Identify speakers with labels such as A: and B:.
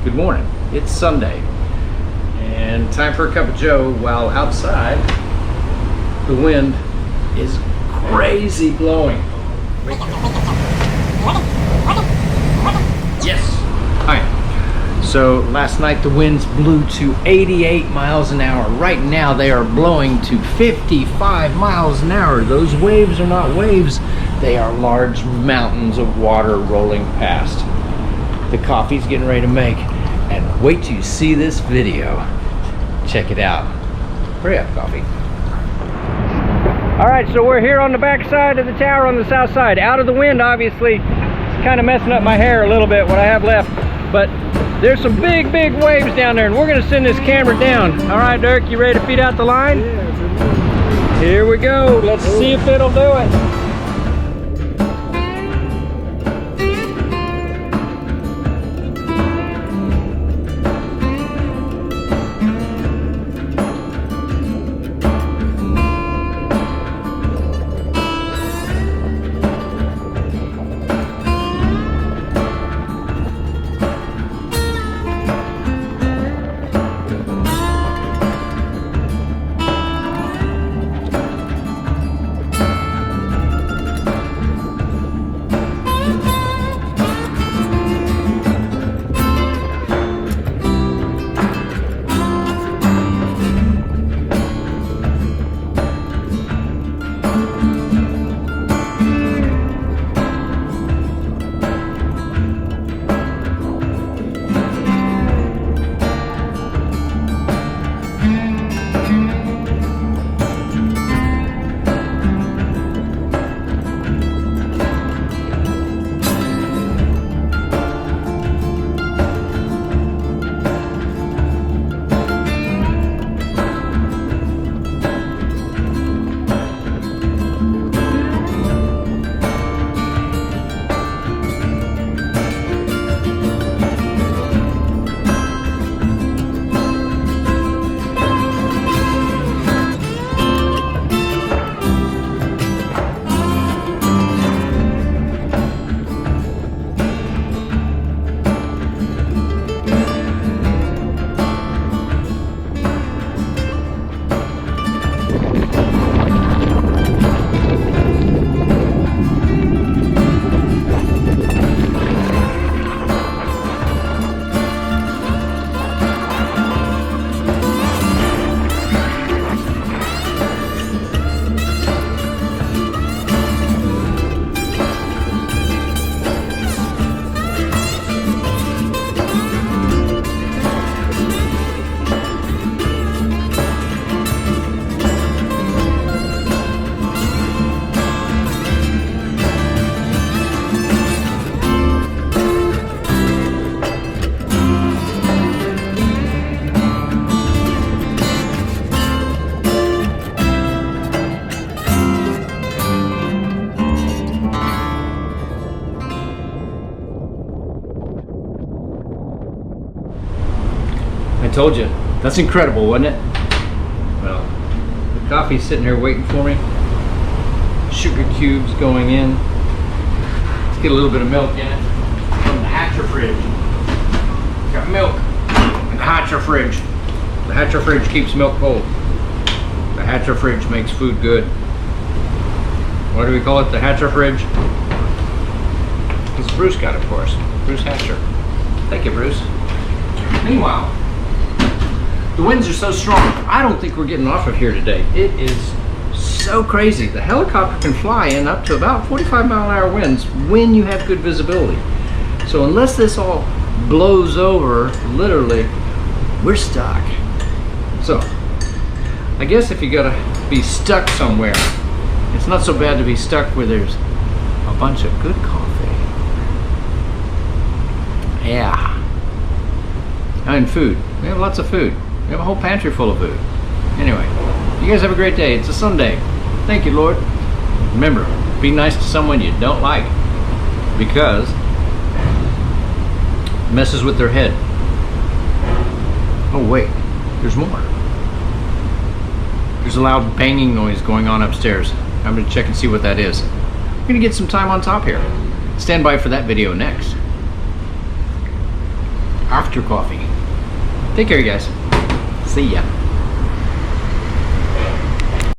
A: Good morning. It's Sunday and time for a cup of joe while outside the wind is crazy blowing. Yes. Alright. So last night the winds blew to 88 miles an hour. Right now they are blowing to 55 miles an hour. Those waves are not waves. They are large mountains of water rolling past. The coffee's getting ready to make. And wait till you see this video. Check it out. Hurry up, coffee. All right, so we're here on the back side of the tower on the south side. Out of the wind, obviously. It's kind of messing up my hair a little bit, what I have left. But there's some big waves down there, and we're gonna send this camera down. All right, Dirk, you ready to feed out the line? Yeah. Here we go. Let's see if it'll do it. I told you, that's incredible, wasn't it? Well, the coffee's sitting here waiting for me. Sugar cubes going in. Let's get a little bit of milk in it from the Hatcher fridge. Got milk in the Hatcher fridge. The Hatcher fridge keeps milk cold. The Hatcher fridge makes food good. Why do we call it the Hatcher fridge? Because Bruce got it for us. Bruce Hatcher. Thank you, Bruce. Meanwhile, the winds are so strong, I don't think we're getting off of here today. It is so crazy. The helicopter can fly in up to about 45-mile-an-hour winds when you have good visibility. So unless this all blows over, literally, we're stuck. So, I guess if you gotta be stuck somewhere, it's not so bad to be stuck where there's a bunch of good coffee. Yeah. And food. We have lots of food. We have a whole pantry full of food. Anyway, you guys have a great day. It's a Sunday. Thank you, Lord. Remember, be nice to someone you don't like, because it messes with their head. Oh wait, there's more. There's a loud banging noise going on upstairs. I'm gonna check and see what that is. We're gonna get some time on top here. Stand by for that video next. after coffee. Take care, you guys. See ya.